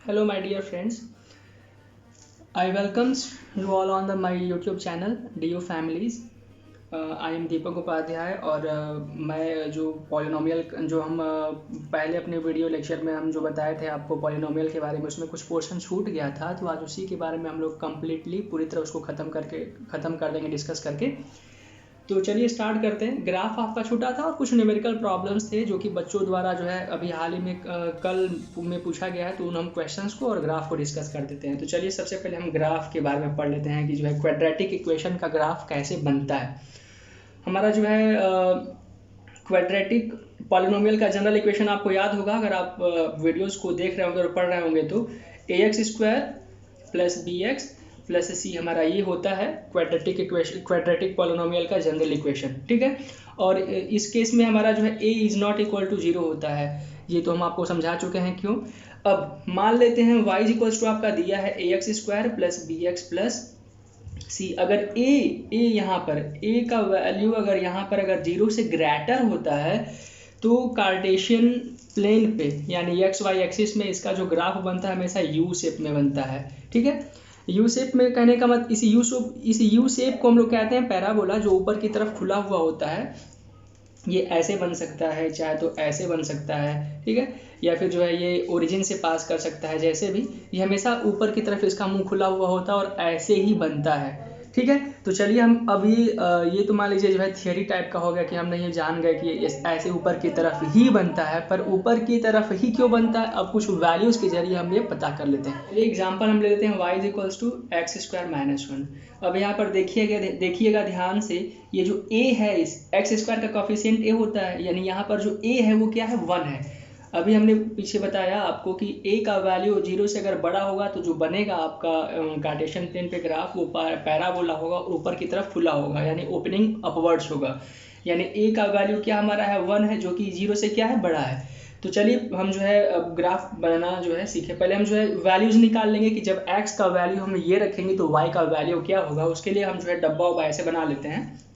Hello, my dear friends. I welcomes you all on my YouTube channel, DU Families. I am Deepak Upadhyay और मैं जो polynomial जो हम पहले अपने वीडियो लेक्चर में हम जो बताए थे आपको पॉलिनोमियल के बारे में, उसमें कुछ पोर्शन छूट गया था, तो आज उसी के बारे में हम लोग कम्प्लीटली पूरी तरह उसको ख़त्म कर देंगे डिस्कस करके। तो चलिए स्टार्ट करते हैं। ग्राफ आपका छूटा था और कुछ न्यूमेरिकल प्रॉब्लम्स थे जो कि बच्चों द्वारा जो है अभी हाल ही में कल में पूछा गया है, तो उन हम क्वेश्चंस को और ग्राफ को डिस्कस कर देते हैं। तो चलिए सबसे पहले हम ग्राफ के बारे में पढ़ लेते हैं कि जो है क्वाड्रेटिक इक्वेशन का ग्राफ कैसे बनता है। हमारा जो है क्वाड्रेटिक पॉलिनोमियल का जनरल इक्वेशन आपको याद होगा, अगर आप वीडियोस को देख रहे होंगे और पढ़ रहे होंगे, तो ax² plus bx plus c हमारा ये होता है क्वाड्रेटिक इक्वेशन, क्वाड्रेटिक पॉलिनोमियल का जनरल इक्वेशन। ठीक है, और इस केस में हमारा जो है a is not equal to 0 होता है। ये तो हम आपको समझा चुके हैं क्यों। अब मान लेते हैं y इज इक्वल टू आपका दिया है ax² plus bx plus C. अगर a यहाँ पर a का वैल्यू अगर यहाँ पर अगर 0 से ग्रेटर होता है तो कार्टेशियन प्लेन पे यानी एक्स वाई एक्सिस में इसका जो ग्राफ बनता है हमेशा यू शेप में बनता है। ठीक है, यू शेप में कहने का मतलब इस यू शेप को हम लोग कहते हैं पैराबोला, जो ऊपर की तरफ खुला हुआ होता है। ये ऐसे बन सकता है, चाहे तो ऐसे बन सकता है, ठीक है, या फिर जो है ये ओरिजिन से पास कर सकता है, जैसे भी। ये हमेशा ऊपर की तरफ इसका मुंह खुला हुआ होता है और ऐसे ही बनता है। ठीक है, तो चलिए हम अभी ये तो मान लीजिए जो है थियरी टाइप का हो गया कि हमने ये जान गए कि ऐसे ऊपर की तरफ ही बनता है, पर ऊपर की तरफ ही क्यों बनता है अब कुछ वैल्यूज़ के जरिए हम ये पता कर लेते हैं। ये एग्जांपल हम ले लेते हैं y is equals to x² - 1। अब यहाँ पर देखिएगा ध्यान से, ये जो a है इस x² का कोफिशिएंट a होता है, यानी यहाँ पर जो a है वो क्या है, 1 है। अभी हमने पीछे बताया आपको कि a का वैल्यू 0 से अगर बड़ा होगा तो जो बनेगा आपका कार्टेशियन प्लेन पे ग्राफ वो पैराबोला होगा और ऊपर की तरफ खुला होगा, यानी ओपनिंग अपवर्ड्स होगा। यानी a का वैल्यू क्या हमारा है, 1 है, जो कि 0 से क्या है, बड़ा है। तो चलिए हम जो है अब ग्राफ बनाना जो है सीखे। पहले हम जो है वैल्यूज निकाल लेंगे कि जब x का वैल्यू हम ये रखेंगे तो y का वैल्यू क्या होगा। उसके लिए हम जो है डब्बा उब्बा ऐसे बना लेते हैं।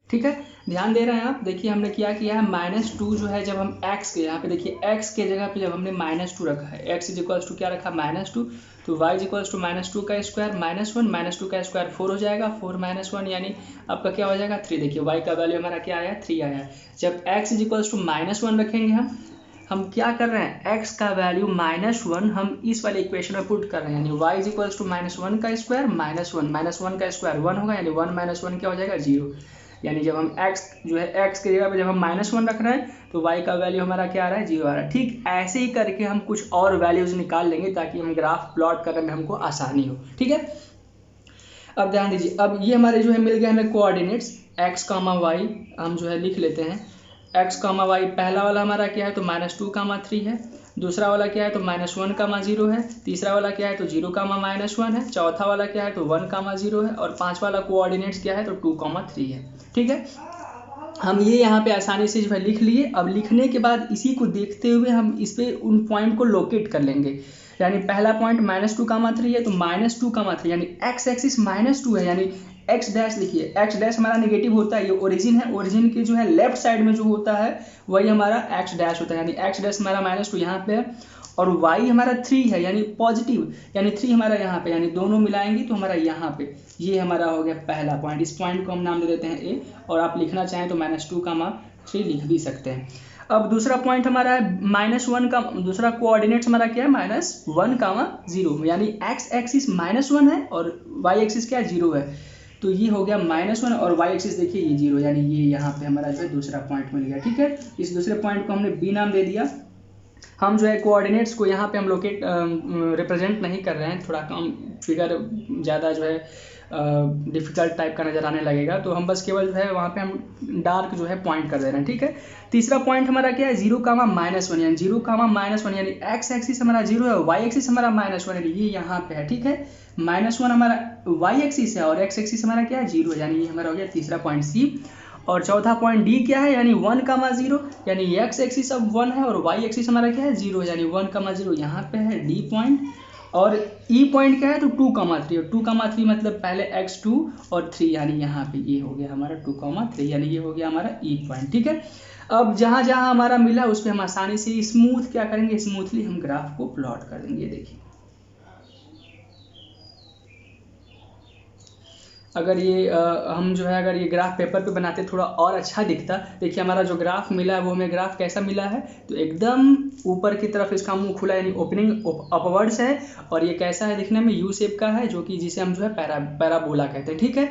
ठीक है, ध्यान दे रहे हैं आप। देखिए हमने क्या किया है, -2 जो है जब हम x के यहाँ पे देखिए x के जगह पे जब हमने -2 रखा है, x इज इक्वल्स टू क्या रखा, -2, तो y इज इक्वल्स टू -2 का स्क्वायर -1 -2 का स्क्वायर 4 हो जाएगा, 4 -1 यानी आपका क्या हो जाएगा, 3। देखिए y का वैल्यू हमारा क्या आया, 3 आया। जब x इज इक्वल्स टू -1 रखेंगे हम क्या कर रहे हैं, x का वैल्यू -1 हम इस वाले इक्वेशन में पुट कर रहे हैं, यानी y इज इक्वल्स टू -1 का स्क्वायर -1 का स्क्वायर 1 होगा, यानी 1 -1 क्या हो जाएगा, 0। यानी जब हम x जो है x की जगह पे जब हम -1 रख रहे हैं तो y का वैल्यू हमारा क्या आ रहा है, 0 आ रहा है। ठीक ऐसे ही करके हम कुछ और वैल्यूज निकाल लेंगे ताकि हम ग्राफ प्लॉट करने में हमको आसानी हो। ठीक है, अब ध्यान दीजिए, अब ये हमारे जो है मिल गए हमें कोऑर्डिनेट्स x, y। हम जो है लिख लेते हैं x, y। पहला वाला हमारा क्या है, तो -2, 3 है। दूसरा वाला क्या है, तो -1, 0 है। तीसरा वाला क्या है, तो 0, -1 है। चौथा वाला क्या है, तो 1, 0 है। और पांच वाला कोऑर्डिनेट्स क्या है, तो 2, 3 है। ठीक है, हम ये यहाँ पे आसानी से जो है लिख लिए। अब लिखने के बाद इसी को देखते हुए हम इस पे उन पॉइंट को लोकेट कर लेंगे। यानी पहला पॉइंट -2, 3 है, तो -2, 3 यानी x एक्सिस -2 है, यानी x डैश लिखिए। x डैश हमारा नेगेटिव होता है, ये ओरिजिन है, ओरिजिन के जो है लेफ्ट साइड में जो होता है वही हमारा x डैश होता है, यानी x डैश हमारा -2 यहाँ पे है और y हमारा 3 है यानी पॉजिटिव, यानी 3 हमारा यहाँ पे, यानी दोनों मिलाएंगे तो हमारा यहाँ पे ये हमारा हो गया पहला पॉइंट। इस पॉइंट को हम नाम दे देते हैं a, और आप लिखना चाहें तो -2, 3 लिख भी सकते हैं। अब दूसरा पॉइंट हमारा है -1 का, दूसरा कोऑर्डिनेट्स हमारा क्या है, -1, 0, यानी x एक्सिस -1 है और y एक्सिस क्या है, 0 है। तो ये हो गया -1 और वाई एक्सिस देखिए ये 0, यानी ये यहाँ पे हमारा जो है दूसरा पॉइंट मिल गया। ठीक है, इस दूसरे पॉइंट को हमने बी नाम दे दिया। हम जो है कोऑर्डिनेट्स को यहाँ पे हम लोकेट रिप्रेजेंट नहीं कर रहे हैं, थोड़ा कम फिगर ज़्यादा जो है डिफ़िकल्ट टाइप का नज़र आने लगेगा, तो हम बस केवल जो है वहाँ पे हम डार्क जो है पॉइंट कर दे रहे हैं। ठीक है, तीसरा पॉइंट हमारा क्या है 0,-1, यानी 0,-1 यानी एक्स एक्सिस हमारा 0 है, वाई एक्सिस हमारा -1 यानी ये यहाँ पे है। ठीक है, -1 हमारा वाई एक्सिस है और एक्स एक्सिस हमारा क्या है 0, यानी ये हमारा हो गया तीसरा पॉइंट सी। और चौथा पॉइंट डी क्या है, यानी 1,0, यानी एक्स एक्सिस अब 1 है और वाई एक्सिस हमारा क्या है 0, यानी 1,0 यहाँ पे है डी पॉइंट। और ई पॉइंट क्या है तो 2,3, और 2,3 मतलब पहले x2 और 3, यानी यहाँ पे ये हो गया हमारा 2,3, यानी ये हो गया हमारा ई पॉइंट। ठीक है, अब जहाँ जहाँ हमारा मिला उस पर हम आसानी से स्मूथ क्या करेंगे, स्मूथली हम ग्राफ को प्लॉट कर देंगे। देखिए अगर ये हम जो है अगर ये ग्राफ पेपर पे बनाते थोड़ा और अच्छा दिखता। देखिए हमारा जो ग्राफ मिला है वो हमें ग्राफ कैसा मिला है, तो एकदम ऊपर की तरफ इसका मुंह खुला यानी ओपनिंग अपवर्ड्स है, और ये कैसा है दिखने में यू शेप का है, जो कि जिसे हम जो है पैराबोला कहते हैं। ठीक है,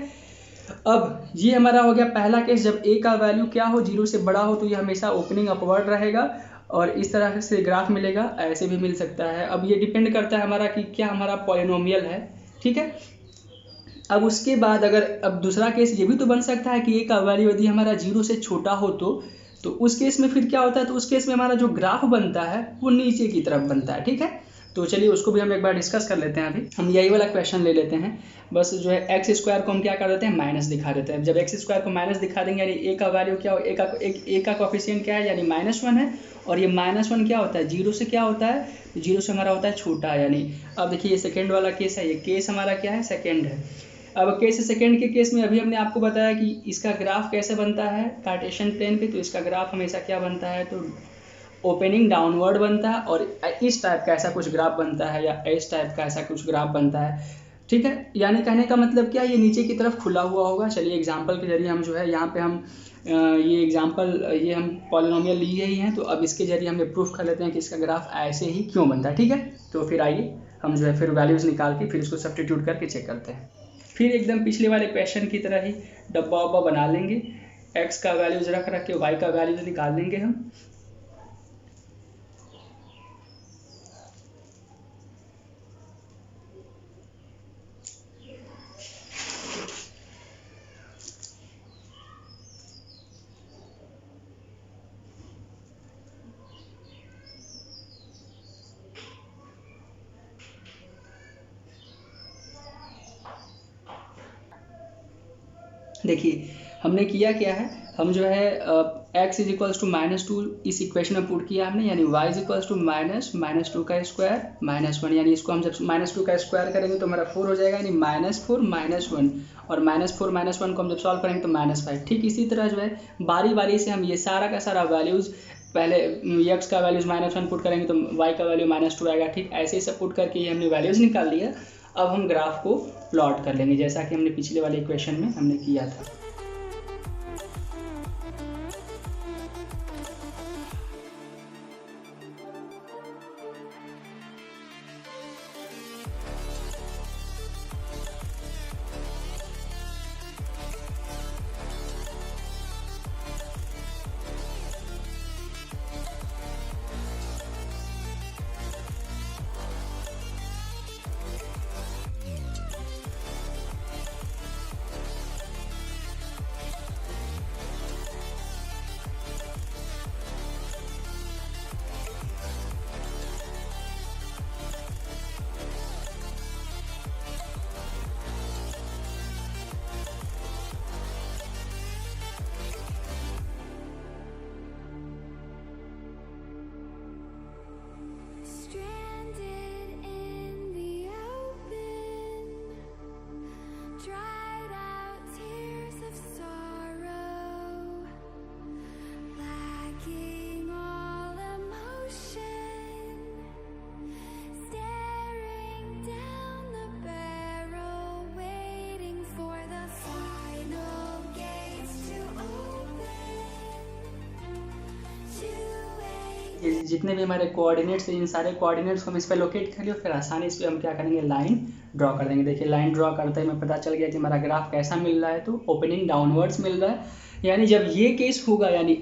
अब ये हमारा हो गया पहला केस, जब ए का वैल्यू क्या हो 0 से बड़ा हो तो ये हमेशा ओपनिंग अपवर्ड रहेगा और इस तरह से ग्राफ मिलेगा, ऐसे भी मिल सकता है। अब ये डिपेंड करता है हमारा कि क्या हमारा पॉलिनोमियल है। ठीक है, अब उसके बाद अगर अब दूसरा केस ये भी तो बन सकता है कि ए का वैल्यू यदि हमारा 0 से छोटा हो तो उस केस में फिर क्या होता है, तो उस केस में हमारा जो ग्राफ बनता है वो नीचे की तरफ बनता है। ठीक है, तो चलिए उसको भी हम एक बार डिस्कस कर लेते हैं। अभी हम यही वाला क्वेश्चन ले लेते हैं, बस जो है एक्स स्क्वायर को हम क्या कर देते हैं माइनस दिखा देते हैं। जब एक्स स्क्वायर को माइनस दिखा देंगे यानी ए का वैल्यू क्या हो, ए का कोफिशिएंट क्या है यानी -1 है, और ये -1 क्या होता है 0 से क्या होता है, 0 से हमारा होता है छोटा, यानी अब देखिए ये सेकेंड वाला केस है, ये केस हमारा क्या है सेकेंड है। अब केस सेकेंड के केस में अभी हमने आपको बताया कि इसका ग्राफ कैसे बनता है कार्टेशियन प्लेन पे, तो इसका ग्राफ हमेशा क्या बनता है तो ओपनिंग डाउनवर्ड बनता है, और इस टाइप का ऐसा कुछ ग्राफ बनता है या इस टाइप का ऐसा कुछ ग्राफ बनता है। ठीक है, यानी कहने का मतलब क्या, ये नीचे की तरफ खुला हुआ होगा। चलिए एग्जांपल के जरिए हम जो है यहाँ पे हम ये एग्जांपल ये हम पॉलिनोमियल लिए ही हैं, तो अब इसके जरिए हम ये प्रूफ कर लेते हैं कि इसका ग्राफ ऐसे ही क्यों बनता है। ठीक है, तो फिर आइए हम जो है फिर वैल्यूज़ निकाल के फिर इसको सब्स्टिट्यूट करके चेक करते हैं। फिर एकदम पिछले वाले क्वेश्चन की तरह ही डब्बा वब्बा बना लेंगे, एक्स का वैल्यूज रख के वाई का वैल्यूज निकाल लेंगे हम। देखिए हमने किया क्या है, हम जो है x इज इक्वल्स टू -2 इस इक्वेशन में पुट किया हमने, यानी y इज इक्वल्स टू -2 का स्क्वायर -1, यानी इसको हम जब -2 का स्क्वायर करेंगे तो हमारा 4 हो जाएगा, यानी -4 -1, और -4 -1 को हम जब सॉल्व करेंगे तो -5। ठीक इसी तरह जो है बारी बारी से हम ये सारा का सारा वैल्यूज़ पहले x का वैल्यूज़ -1 पुट करेंगे तो y का वैल्यू -2 आएगा। ठीक ऐसे ही सब पुट करके ये हमने वैल्यूज़ निकाल लिया। अब हम ग्राफ को प्लॉट कर लेंगे जैसा कि हमने पिछले वाले इक्वेशन में हमने किया था। ये जितने भी हमारे कोऑर्डिनेट्स हैं, इन सारे कोऑर्डिनेट्स को हम इस पर लोकेट कर लियो, फिर आसानी से हम क्या करेंगे, लाइन ड्रॉ कर देंगे। देखिए लाइन ड्रॉ करते ही हमें पता चल गया कि हमारा ग्राफ कैसा मिल रहा है, तो ओपनिंग डाउनवर्ड्स मिल रहा है। यानी जब ये केस होगा, यानी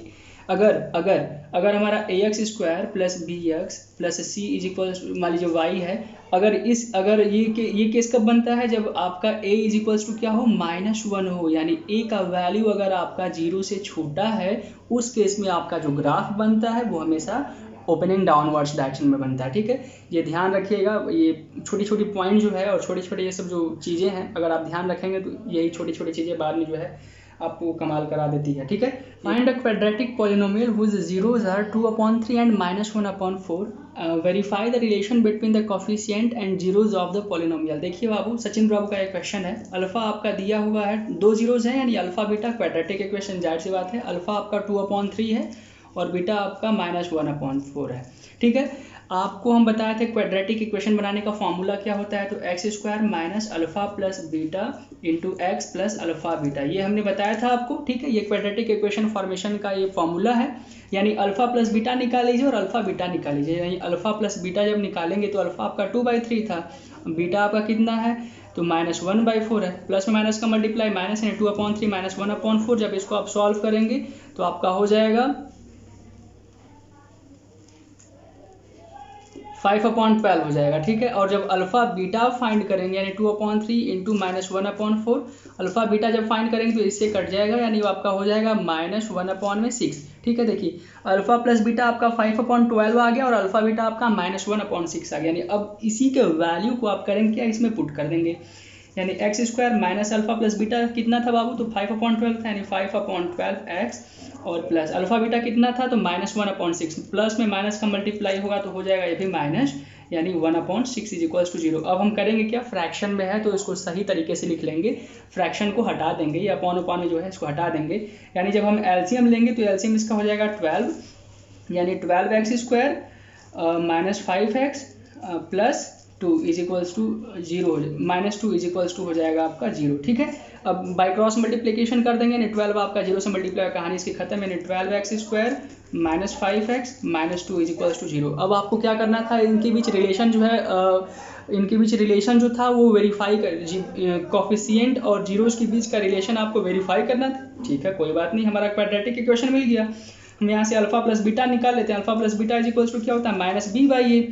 अगर अगर अगर हमारा ax² plus bx plus c is equal, मान लीजिए y है, अगर ये केस कब बनता है, जब आपका a इज इक्वल्स टू क्या हो, -1 हो, यानी a का वैल्यू अगर आपका 0 से छोटा है, उस केस में आपका जो ग्राफ बनता है वो हमेशा ओपनिंग डाउनवर्ड्स डायरेक्शन में बनता है। ठीक है, ये ध्यान रखिएगा। ये छोटी छोटी पॉइंट जो है और छोटे छोटे ये सब जो चीज़ें हैं, अगर आप ध्यान रखेंगे तो यही छोटी छोटी चीज़ें बाद में जो है आपको कमाल करा देती है। ठीक है, find a quadratic polynomial whose zeros are 2/3 and -1/4। Verify the relation between the coefficient and zeros of the polynomial. देखिए बाबू, सचिन बाबू का एक क्वेश्चन है, अल्फा आपका दिया हुआ है, 2 जीरोज है, यानी अल्फा बीटा क्वाड्रेटिक इक्वेशन, जाहिर सी बात है। अल्फा आपका 2/3 है और बीटा आपका -1/4 है। ठीक है, आपको हम बताए थे क्वाड्रेटिक इक्वेशन बनाने का फॉर्मूला क्या होता है, तो x² minus alpha plus beta into x plus alpha beta, ये हमने बताया था आपको। ठीक है, ये क्वाड्रेटिक इक्वेशन फॉर्मेशन का ये फॉर्मूला है। यानी अल्फा प्लस बीटा निकाल लीजिए और अल्फा बीटा निकाल लीजिए। यानी अल्फा प्लस बीटा जब निकालेंगे तो अल्फा आपका 2/3 था, बीटा आपका कितना है, तो -1/4 है, प्लस में माइनस का मल्टीप्लाई, माइनस यानी 2/3 -1/4। जब इसको आप सॉल्व करेंगे तो आपका हो जाएगा 5/12 हो जाएगा। ठीक है, और जब अल्फा बीटा फाइंड करेंगे, यानी 2/3 इंटू -1/4, अल्फा बीटा जब फाइंड करेंगे तो इससे कट जाएगा, यानी वो आपका हो जाएगा -1/6। ठीक है, देखिए अल्फा प्लस बीटा आपका 5/12 आ गया और अल्फा बीटा आपका -1/6 आ गया। यानी अब इसी के वैल्यू को आप करेंगे क्या, इसमें पुट कर देंगे। यानी x² minus alpha plus beta कितना था बाबू, तो 5/12 था, यानी 5/12x और प्लस अल्फा बीटा कितना था, तो -1/6, प्लस में माइनस का मल्टीप्लाई होगा तो हो जाएगा ये भी माइनस, यानी 1/6 इज इक्वल्स टू 0। अब हम करेंगे क्या, फ्रैक्शन में है तो इसको सही तरीके से लिख लेंगे, फ्रैक्शन को हटा देंगे, ये अपॉन में जो है इसको हटा देंगे। यानी जब हम एलसीएम लेंगे तो एलसीएम इसका हो जाएगा 12, यानी 12x² minus 5x plus 2 is equals to 0, -2 is equals to हो जाएगा आपका 0। ठीक है, अब बाई क्रॉस मल्टीप्लिकेशन कर देंगे, यानी 12 आपका 0 से मल्टीप्लाई, कहानी इसकी खत्म, यानी 12x² minus 5x minus 2 is equals to 0। अब आपको क्या करना था, इनके बीच रिलेशन जो है, इनके बीच रिलेशन जो था वो वेरीफाई कर, कोफिशिएंट और जीरोस के बीच का रिलेशन आपको वेरीफाई करना था। ठीक है, कोई बात नहीं, हमारा क्वाड्रेटिक इक्वेशन मिल गया। हम यहाँ से अल्फा प्लस बीटा निकाल लेते हैं। Alpha plus beta is equals to क्या होता है, -b/a।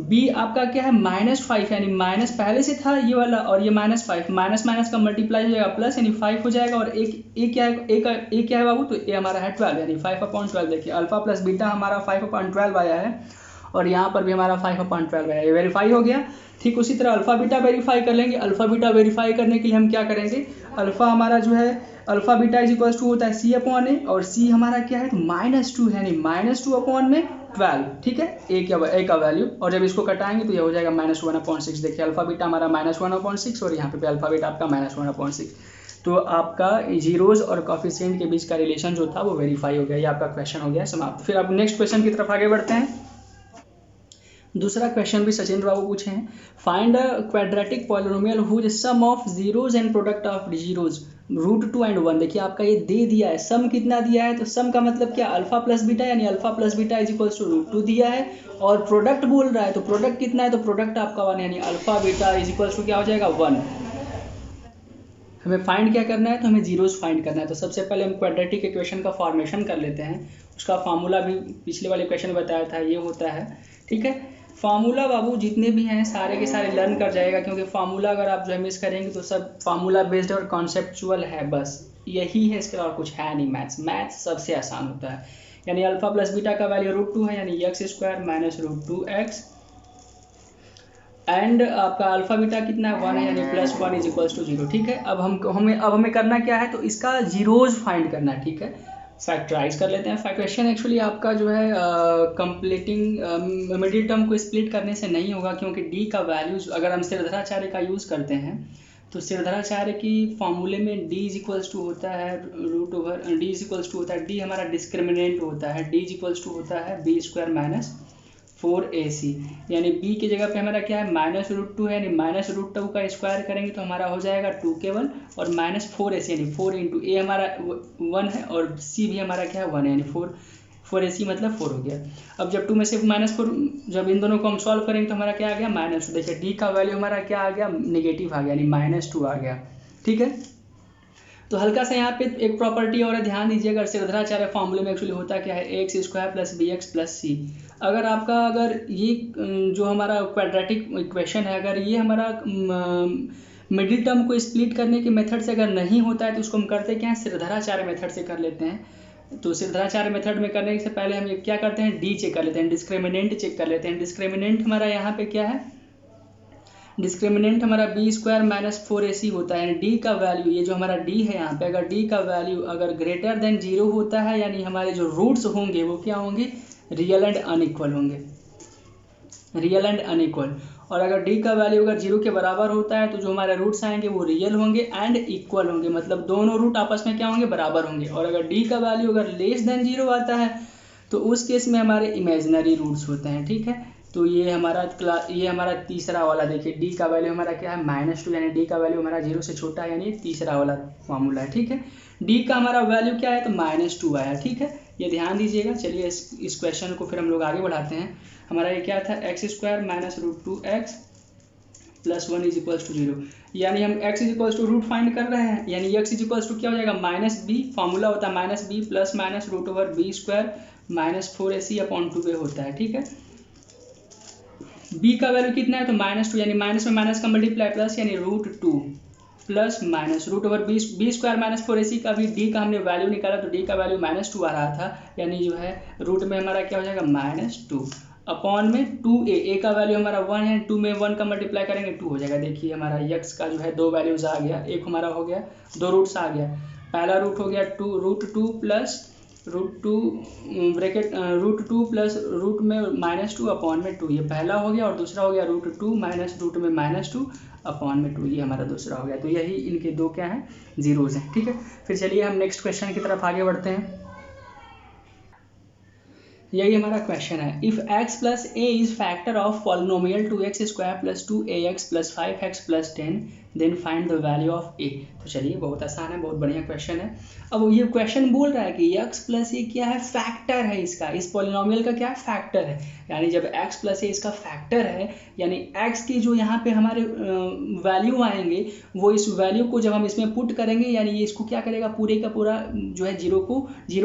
b आपका क्या है, -5, यानी माइनस पहले से था ये वाला, और ये -5, माइनस माइनस का मल्टीप्लाई हो जाएगा प्लस, यानी 5 हो जाएगा, और एक क्या है, एक क्या है बाबू, तो ए हमारा है 12, यानी 5/12। देखिए अल्फा प्लस बीटा हमारा 5/12 आया है और यहाँ पर भी हमारा 5/12 आया है, वेरीफाई हो गया। ठीक उसी तरह अल्फा बीटा वेरीफाई कर लेंगे। अल्फा बीटा वेरीफाई करने के लिए हम क्या करेंगे, अल्फा हमारा जो है, alpha beta is equals to होता है c/a, और c हमारा क्या है, तो -2 है, यानी -2/12। ठीक है, a का वैल्यू, और जब इसको कटाएंगे तो ये हो जाएगा -1/6। देखिए अल्फा बीटा हमारा -1/6 और यहाँ पे अल्फा बीटा आपका -1/6। तो आपका जीरोज और कोफिशिएंट के बीच का रिलेशन जो था वो वेरीफाई हो गया। ये आपका क्वेश्चन हो गया समाप्त। फिर अब नेक्स्ट क्वेश्चन की तरफ आगे बढ़ते हैं। दूसरा क्वेश्चन भी सचिन बाबू पूछे हैं, find a quadratic polynomial whose sum of zeros and product of zeros √2 and 1। देखिए आपका ये दे दिया है, सम कितना दिया है, तो सम का मतलब क्या, अल्फा प्लस बीटा, यानी alpha plus beta is equals to √2 दिया है, और प्रोडक्ट बोल रहा है, तो प्रोडक्ट कितना है, तो प्रोडक्ट आपका 1, यानी alpha beta is equals to क्या हो जाएगा, 1। हमें फाइंड क्या करना है, तो हमें जीरोस फाइंड करना है। तो सबसे पहले हम क्वाड्रेटिक इक्वेशन का फॉर्मेशन कर लेते हैं। उसका फार्मूला भी पिछले वाले क्वेश्चन बताया था, ये होता है। ठीक है, फार्मूला बाबू जितने भी हैं सारे के सारे लर्न कर जाएगा, क्योंकि फार्मूला अगर आप जो है मिस करेंगे तो सब फार्मूला बेस्ड और कॉन्सेप्चुअल है, बस यही है, इसके और कुछ है नहीं। मैथ्स सबसे आसान होता है। यानी अल्फा प्लस बीटा का वैल्यू √2 है, यानी x² माइनस √2x, एंड आपका अल्फा बीटा कितना है, 1 है, यानी +1 इज इक्वल्स टू 0। ठीक है, अब हमें करना क्या है, तो इसका जीरोज फाइंड करना है। ठीक है, फैक्टराइज कर लेते हैं। क्वेश्चन एक्चुअली आपका जो है कंप्लीटिंग मिडिल टर्म को स्प्लिट करने से नहीं होगा, क्योंकि डी का वैल्यूज अगर हम सिरधराचार्य का यूज़ करते हैं तो सिरधराचार्य की फॉर्मूले में डी इज इक्वल्स टू होता है √, डी इज इक्वल्स टू होता है, डी हमारा डिस्क्रिमिनेंट होता है, डी इज इक्वल्स टू होता है b² माइनस 4ac, यानी b की जगह पे हमारा क्या है, -√2 है, यानी -√2 का स्क्वायर करेंगे तो हमारा हो जाएगा 2 केवल, और -4ac, यानी 4 इंटू a हमारा 1 है और c भी हमारा क्या है 1 है, यानी 4ac मतलब 4 हो गया। अब जब 2 में से -4, जब इन दोनों को हम सॉल्व करेंगे तो हमारा क्या आ गया -2। देखिए डी का वैल्यू हमारा क्या आ गया, नेगेटिव आ गया, यानी -2 आ गया। ठीक है, तो हल्का सा यहाँ पे एक प्रॉपर्टी और है, ध्यान दीजिएगा। श्रीधराचार्य फॉर्मूले में एक्चुअली होता क्या है, ax square plus B X plus C. अगर ये जो हमारा क्वाड्रेटिक इक्वेशन है, अगर ये हमारा मिडिल टर्म को स्प्लिट करने के मेथड से अगर नहीं होता है तो उसको हम करते क्या है, श्रीधराचार्य मेथड से कर लेते हैं। तो श्रीधराचार्य मेथड में करने से पहले हम क्या करते हैं, डी चेक कर लेते हैं, डिस्क्रिमिनेंट चेक कर लेते हैं। डिस्क्रिमिनेंट हमारा यहाँ पे क्या है, डिस्क्रिमिनेंट हमारा बी स्क्वायर माइनस 4ac होता है, यानी डी का वैल्यू, ये जो हमारा डी है यहाँ पे, अगर डी का वैल्यू अगर ग्रेटर देन 0 होता है, यानी हमारे जो रूट्स होंगे वो क्या होंगे, रियल एंड अनइक्वल होंगे, रियल एंड अनइक्वल। और अगर डी का वैल्यू अगर 0 के बराबर होता है तो जो हमारे रूट्स आएंगे वो रियल होंगे एंड इक्वल होंगे, मतलब दोनों रूट आपस में क्या होंगे, बराबर होंगे। और अगर डी का वैल्यू अगर लेस देन 0 आता है तो उस केस में हमारे इमेजिनरी रूट्स होते हैं। ठीक है, तो ये हमारा तीसरा वाला, देखिए डी का वैल्यू हमारा क्या है -2, यानी डी का वैल्यू हमारा 0 से छोटा है, यानी तीसरा वाला फार्मूला है। ठीक है, डी का हमारा वैल्यू क्या है, तो -2 आया। ठीक है, ये ध्यान दीजिएगा। चलिए इस क्वेश्चन को फिर हम लोग आगे बढ़ाते हैं। हमारा ये क्या था, x square minus √2x plus 1 is equals to 0, यानी हम x is equals to root find कर रहे हैं, यानी x इज इक्वल्स टू क्या हो जाएगा, -b, फॉर्मूला होता है -b plus minus √b square minus 4ac upon 2a होता है। ठीक है, b का वैल्यू कितना है, तो -2, यानी माइनस में माइनस का मल्टीप्लाई प्लस, यानी √2 plus minus √b square minus 4ac का भी d का हमने वैल्यू निकाला तो d का वैल्यू -2 आ रहा था, यानी जो है रूट में हमारा क्या हो जाएगा -2 अपॉन में 2a का वैल्यू हमारा 1 है, 2 में 1 का मल्टीप्लाई करेंगे 2 हो जाएगा। देखिए हमारा x का जो है दो वैल्यूज आ गया, एक हमारा हो गया, दो रूट्स आ गया। पहला रूट हो गया √2 प्लस √2 प्लस रूट में -2 अपॉन में 2, ये पहला हो गया। और दूसरा हो गया √2 माइनस रूट में -2 अपॉन में 2, ये हमारा दूसरा हो गया। तो यही इनके दो क्या हैं, जीरोज हैं। ठीक है, फिर चलिए हम नेक्स्ट क्वेश्चन की तरफ आगे बढ़ते हैं। यही हमारा क्वेश्चन है, if x plus a is factor of polynomial 2x square plus 2ax plus 5x plus 10 then find the value of a। तो चलिए बहुत आसान है, बहुत बढ़िया क्वेश्चन है। अब ये क्वेश्चन बोल रहा है कि x प्लस a क्या है, फैक्टर है इसका, इस पॉलिनोमियल का क्या है, फैक्टर है। यानी जब x प्लस a इसका फैक्टर है, यानी x की जो यहाँ पे हमारे वैल्यू आएंगे वो इस वैल्यू को जब हम इसमें पुट करेंगे, यानी ये इसको क्या करेगा, पूरे का पूरा जो है जीरो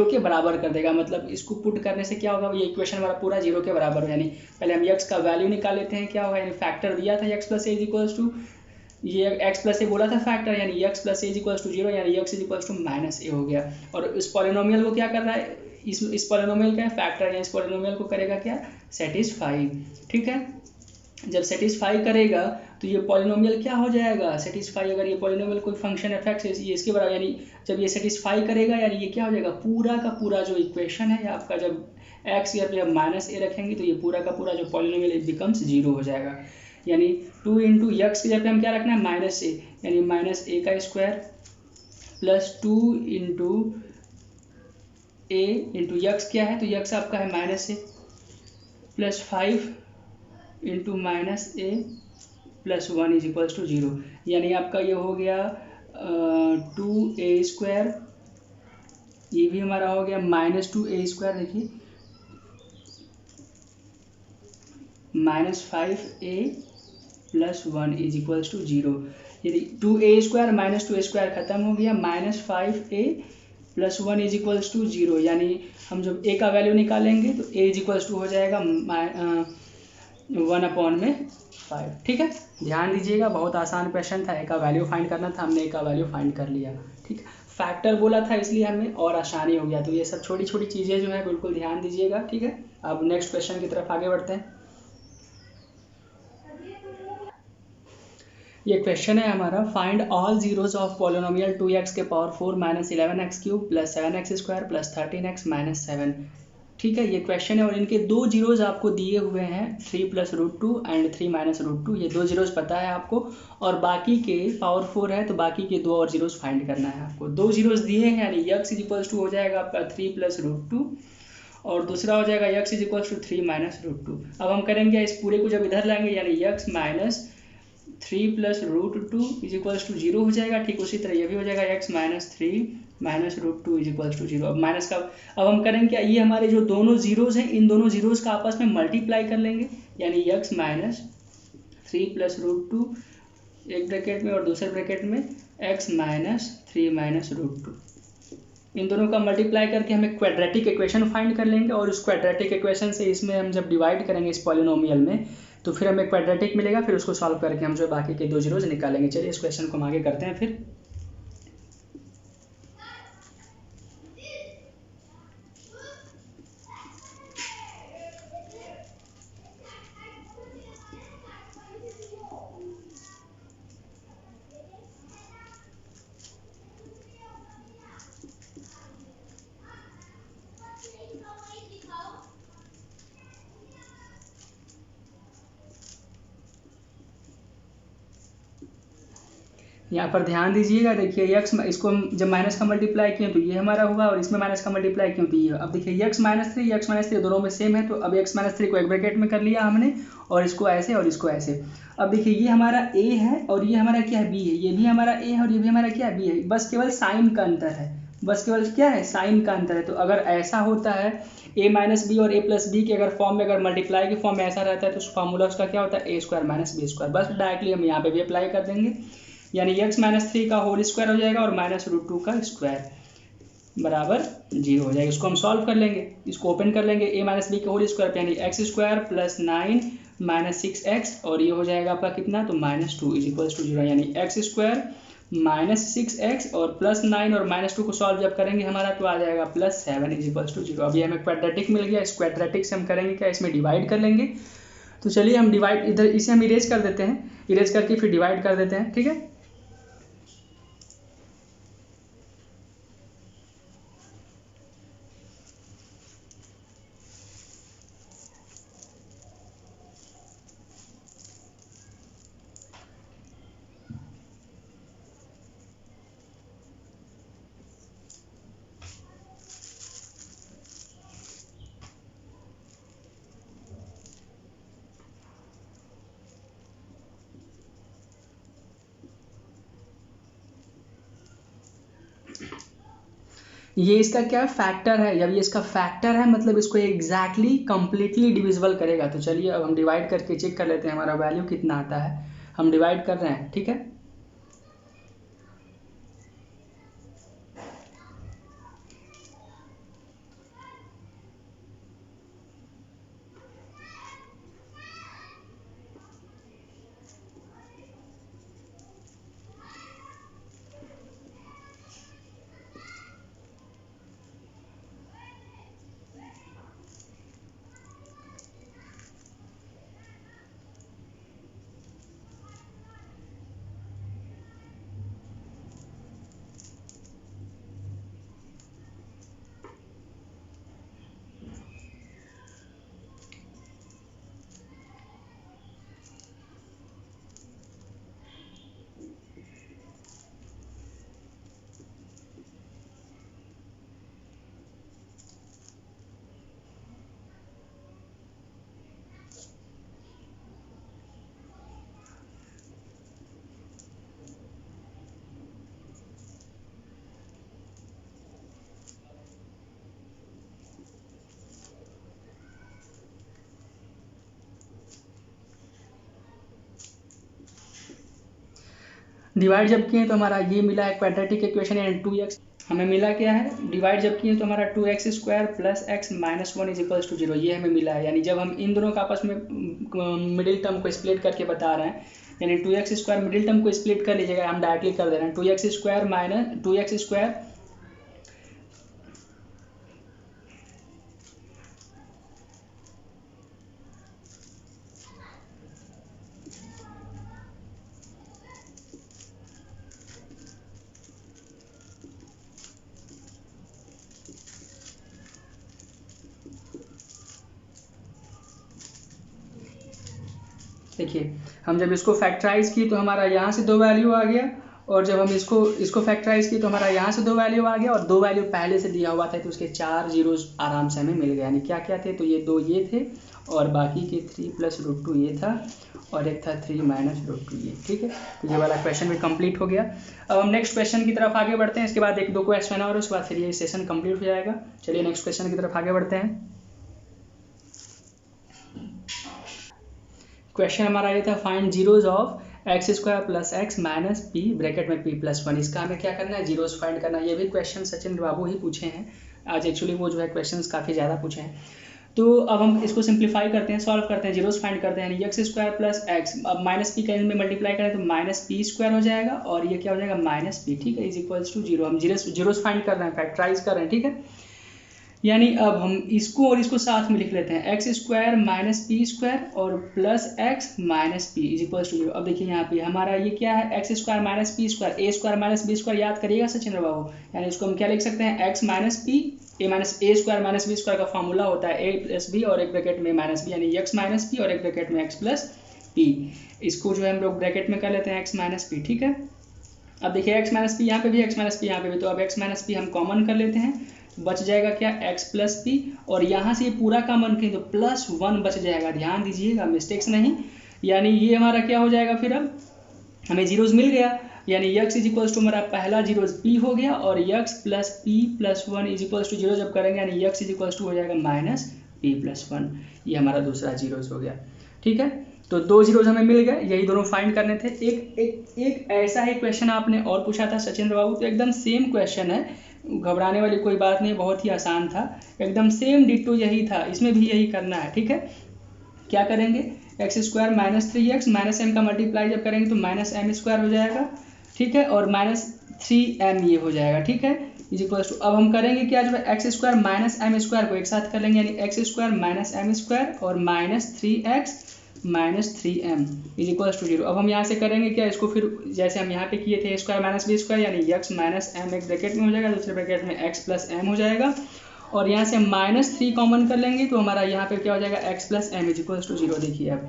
के बराबर कर देगा। मतलब इसको पुट करने से क्या होगा, ये इक्वेशन हमारा पूरा 0 के बराबर हो, यानी पहले हम x का वैल्यू निकाल लेते हैं, क्या होगा, यानी फैक्टर दिया था x plus a is equals to, ये x प्लस a बोला था फैक्टर, यानी x plus a is equals to 0, यानी x is equals to -a हो गया। और इस पॉलिनोमियल को क्या कर रहा है, इस पॉलिनोमियल का फैक्टर है, इस पॉलिनोमियल को करेगा क्या, सेटिस्फाई। ठीक है, जब सेटिस्फाई करेगा तो ये पॉलिनोमियल क्या हो जाएगा, सेटिस्फाई, अगर ये पॉलिनोमियल कोई फंक्शन एफ एक्स ये इसके बराबर, यानी जब ये सेटिस्फाई करेगा यानी ये क्या हो जाएगा, पूरा का पूरा जो इक्वेशन है आपका, जब x या जब -a रखेंगे तो ये पूरा का पूरा जो पॉलिनोमियल इट बिकम्स 0 हो जाएगा। यानी 2 इंटू यक्स की जगह पे हम क्या रखना है, -a, यानी -a का square plus 2 into a into x क्या है, तो यक्स आपका है -a plus 5 into -a plus 1 is equals to 0, यानी आपका ये हो गया 2a स्क्वायर, ये भी हमारा हो गया -2a स्क्वायर, देखिए -5a plus 1 is equals to 0, यदि 2a स्क्वायर -2a स्क्वायर खत्म हो गया, -5a plus 1 is equals to 0, यानी हम जब a का वैल्यू निकालेंगे तो a इज इक्वल्स टू हो जाएगा 1/5। ठीक है, ध्यान दीजिएगा, बहुत आसान क्वेश्चन था, a का वैल्यू फाइंड करना था, हमने a का वैल्यू फाइंड कर लिया। ठीक है, फैक्टर बोला था इसलिए हमें और आसानी हो गया। तो ये सब छोटी छोटी चीज़ें जो है बिल्कुल ध्यान दीजिएगा। ठीक है, अब नेक्स्ट क्वेश्चन की तरफ आगे बढ़ते हैं। ये क्वेश्चन है हमारा, find all zeros of polynomial 2x के power 4 minus 11x cube plus 7x square plus 13x minus 7। ठीक है, ये क्वेश्चन है और इनके दो जीरोज आपको दिए हुए हैं, 3 प्लस √2 एंड 3 माइनस √2, ये दो जीरोज पता है आपको, और बाकी के पावर 4 है तो बाकी के दो और जीरोज फाइंड करना है आपको। दो जीरोज दिए हैं, यानी x इज इक्वल्स टू हो जाएगा आपका 3 प्लस √2 और दूसरा हो जाएगा x is equals to 3 minus √2। अब हम करेंगे इस पूरे को जब इधर लाएंगे, यानी x minus 3+√2 is equals to 0 हो जाएगा। ठीक उसी तरह ये भी हो जाएगा x minus 3 minus √2 is equals to 0। अब माइनस का अब हम करेंगे क्या, ये हमारे जो दोनों जीरोज हैं इन दोनों जीरोज का आपस में मल्टीप्लाई कर लेंगे, यानी x माइनस 3+√2 एक ब्रैकेट में और दूसरे ब्रैकेट में x माइनस 3 माइनस √2, इन दोनों का मल्टीप्लाई करके हम एक क्वाड्रेटिक इक्वेशन फाइंड कर लेंगे। और उस क्वाड्रेटिक इक्वेशन से इसमें हम जब डिवाइड करेंगे इस पॉलिनोमियल में तो फिर हमें क्वाड्रेटिक मिलेगा, फिर उसको सॉल्व करके हम जो बाकी के दो जीरोज निकालेंगे। चलिए इस क्वेश्चन को हम आगे करते हैं फिर। यहाँ पर ध्यान दीजिएगा, देखिए x इसको हम जब माइनस का मल्टीप्लाई किए तो ये हमारा हुआ, और इसमें माइनस का मल्टीप्लाई किए तो ये। अब देखिए x माइनस 3 दोनों में सेम है, तो अब x माइनस 3 को एक ब्रैकेट में कर लिया हमने, और इसको ऐसे और इसको ऐसे। अब देखिए ये हमारा a है और ये हमारा क्या है, b है। ये भी हमारा a है और ये भी हमारा क्या है, b है। बस केवल साइन का अंतर है, बस केवल क्या है, साइन का अंतर है। तो अगर ऐसा होता है a माइनस बी और a प्लस बी के अगर फॉर्म में, अगर मल्टीप्लाई के फॉर्म में ऐसा रहता है तो उस फॉर्मूला उसका क्या होता है, a square minus B square. बस डायरेक्टली हम यहाँ पे भी अप्लाई कर देंगे, यानी x माइनस 3 का होल स्क्वायर हो जाएगा और माइनस √2 का स्क्वायर बराबर 0 हो जाएगा। इसको हम सॉल्व कर लेंगे, इसको ओपन कर लेंगे, a माइनस बी के होल स्क्वायर यानी x square plus 9 minus 6x, और ये हो जाएगा आपका कितना, तो -2 इज इक्वल्स टू 0, यानी x स्क्वायर माइनस 6x और प्लस 9 और -2 को सॉल्व जब करेंगे हमारा तो आ जाएगा +7 इज इक्वल्स टू 0। अभी हमें क्वाड्रेटिक मिल गया, इस क्वाड्रेटिक से हम करेंगे क्या, इसमें डिवाइड कर लेंगे। तो चलिए हम डिवाइड इधर इसे हम इरेज कर देते हैं, इरेज करके फिर डिवाइड कर देते हैं, ठीक है। ये इसका क्या फैक्टर है, जब ये इसका फैक्टर है मतलब इसको एग्जैक्टली कंप्लीटली डिविजिबल करेगा। तो चलिए अब हम डिवाइड करके चेक कर लेते हैं हमारा वैल्यू कितना आता है। हम डिवाइड कर रहे हैं, ठीक है। डिवाइड जब किए तो हमारा ये मिला है क्वाड्रेटिक इक्वेशन, यानी 2x। हमें मिला क्या है, डिवाइड जब किए तो हमारा 2x square plus x minus 1 is equals to 0, ये हमें मिला है। यानी जब हम इन दोनों का आपस में मिडिल टर्म को स्प्लिट करके बता रहे हैं, यानी 2x स्क्वायर मिडिल टर्म को स्प्लिट कर लीजिएगा, हम डायरेक्टली कर दे रहे हैं 2x square minus 2x square देखिए हम जब इसको फैक्टराइज किए तो हमारा यहाँ से 2 वैल्यू आ गया, और जब हम इसको फैक्टराइज किए तो हमारा यहाँ से 2 वैल्यू आ गया, और 2 वैल्यू पहले से दिया हुआ था तो उसके 4 जीरोज आराम से हमें मिल गए। यानी क्या क्या थे, तो ये 2 ये थे और बाकी के 3 + √2 ये था, और एक था 3 - √2 ये। ठीक है, तो ये वाला क्वेश्चन भी कंप्लीट हो गया। अब हम नेक्स्ट क्वेश्चन की तरफ आगे बढ़ते हैं। इसके बाद 1-2 क्वेश्चन और, उसके बाद फिर ये सेशन कंप्लीट हो जाएगा। चलिए नेक्स्ट क्वेश्चन की तरफ आगे बढ़ते हैं। क्वेश्चन हमारा ये था, find zeros of x² + x - p bracket में p + 1। इसका हमें क्या करना है, जीरोज फाइंड करना है। ये भी क्वेश्चन सचिन बाबू ही पूछे हैं आज, एक्चुअली वो जो है क्वेश्चंस काफ़ी ज़्यादा पूछे हैं। तो अब हम इसको सिंप्लीफाई करते हैं, सॉल्व करते हैं, जीरोज फाइंड करते हैं। यानी x² + x, अब -p का इनमें मल्टीप्लाई करें तो -p² हो जाएगा, और ये क्या हो जाएगा -p। ठीक है, = 0। हम जीरोज फाइंड कर रहे हैं, फैक्टराइज कर रहे हैं। ठीक है, यानी अब हम इसको और इसको साथ में लिख लेते हैं, x² - p² और +x - p = 0। अब देखिए यहाँ पे हमारा ये क्या है, x² - p², a² - b² याद करिएगा सचिन बाबू। यानी इसको हम क्या लिख सकते हैं, x - p, a² - b² का फॉर्मूला होता है a + b और एक ब्रैकेट में -b, यानी x - p और एक ब्रैकेट में x + p। इसको जो है हम लोग ब्रैकेट में कर लेते हैं x - p। ठीक है, अब देखिए x - p यहाँ पे भी, x - p यहाँ पे भी, तो अब x - p हम कॉमन कर लेते हैं, बच जाएगा क्या, x + p, और यहाँ से ये पूरा कॉमन करें तो +1 बच जाएगा। ध्यान दीजिएगा, मिस्टेक्स नहीं। यानी ये हमारा क्या हो जाएगा, फिर अब हमें जीरोज मिल गया, यानी x = हमारा पहला जीरोज p हो गया, और x + p + 1 = 0 जब करेंगे, यानी x = हो जाएगा -p + 1। ये हमारा दूसरा जीरोज हो गया। ठीक है, तो 2 जीरोज हमें मिल गए, यही दोनों फाइंड करने थे। एक ऐसा ही क्वेश्चन आपने और पूछा था सचिन बाबू, तो एकदम सेम क्वेश्चन है, घबराने वाली कोई बात नहीं, बहुत ही आसान था, एकदम सेम डिट्टो यही था, इसमें भी यही करना है। ठीक है, क्या करेंगे, x² - 3x -m का मल्टीप्लाई जब करेंगे तो -m² हो जाएगा। ठीक है, और -3m ये हो जाएगा। ठीक है, = अब हम करेंगे क्या, जो है x² - m² को एक साथ कर लेंगे, यानी x² - m² और -3x - 3m = 0। अब हम यहाँ से करेंगे क्या, इसको फिर जैसे हम यहाँ पे किए थे, a² - b², यानी x - m एक ब्रैकेट में हो जाएगा, दूसरे ब्रैकेट में x + m हो जाएगा, और यहाँ से -3 कॉमन कर लेंगे तो हमारा यहाँ पे क्या हो जाएगा, x + m = 0। देखिए अब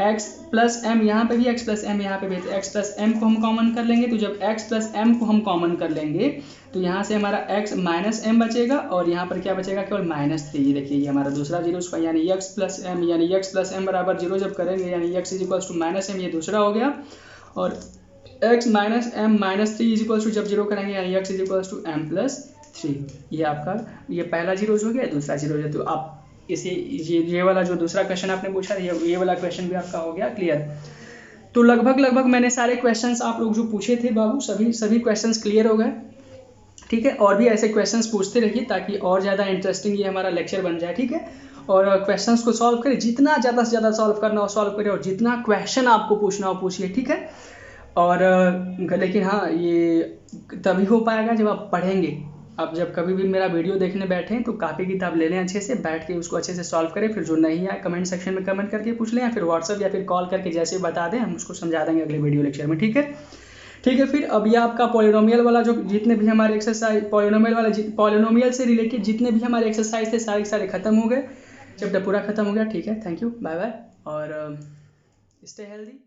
x + m यहाँ पे भी, x + m यहाँ पे भी, तो x + m को हम कॉमन कर लेंगे, तो जब x + m को हम कॉमन कर लेंगे तो यहाँ से हमारा x - m बचेगा, और यहाँ पर क्या बचेगा, केवल -3। ये देखिए, ये हमारा दूसरा जीरो, यानी x + m, यानी x + m = 0 जब करेंगे, यानी x = -m, ये दूसरा हो गया, और x - m - 3 जब 0 करेंगे, यानी x = m + 3। ये आपका ये पहला जीरोज हो गया, दूसरा जीरोज है। तो आप इसे ये वाला जो दूसरा क्वेश्चन आपने पूछा, ये वाला क्वेश्चन भी आपका हो गया क्लियर। तो लगभग मैंने सारे क्वेश्चंस आप लोग जो पूछे थे बाबू, सभी क्वेश्चंस क्लियर हो गए। ठीक है, और भी ऐसे क्वेश्चंस पूछते रहिए ताकि और ज़्यादा इंटरेस्टिंग ये हमारा लेक्चर बन जाए। ठीक है, और क्वेश्चंस को सॉल्व करें, जितना ज़्यादा से ज़्यादा सॉल्व करना हो सॉल्व करें, और जितना क्वेश्चन आपको पूछना हो पूछिए। ठीक है, और लेकिन हाँ, ये तभी हो पाएगा जब आप पढ़ेंगे। आप जब कभी भी मेरा वीडियो देखने बैठें तो कापी किताब ले लें, अच्छे से बैठ के उसको अच्छे से सॉल्व करें। फिर जो नहीं आए कमेंट सेक्शन में कमेंट करके पूछ लें, या फिर व्हाट्सअप या फिर कॉल करके जैसे बता दें, हम उसको समझा देंगे अगले वीडियो लेक्चर में। ठीक है, फिर अब ये आपका पॉलिनोमियल वाला जो जितने भी हमारे एक्सरसाइज पॉलिनोमियल से रिलेटेड जितने भी हमारे एक्सरसाइज थे सारे खत्म हो गए, चैप्टर पूरा खत्म हो गया। ठीक है, थैंक यू, बाय बाय, और स्टे हेल्दी।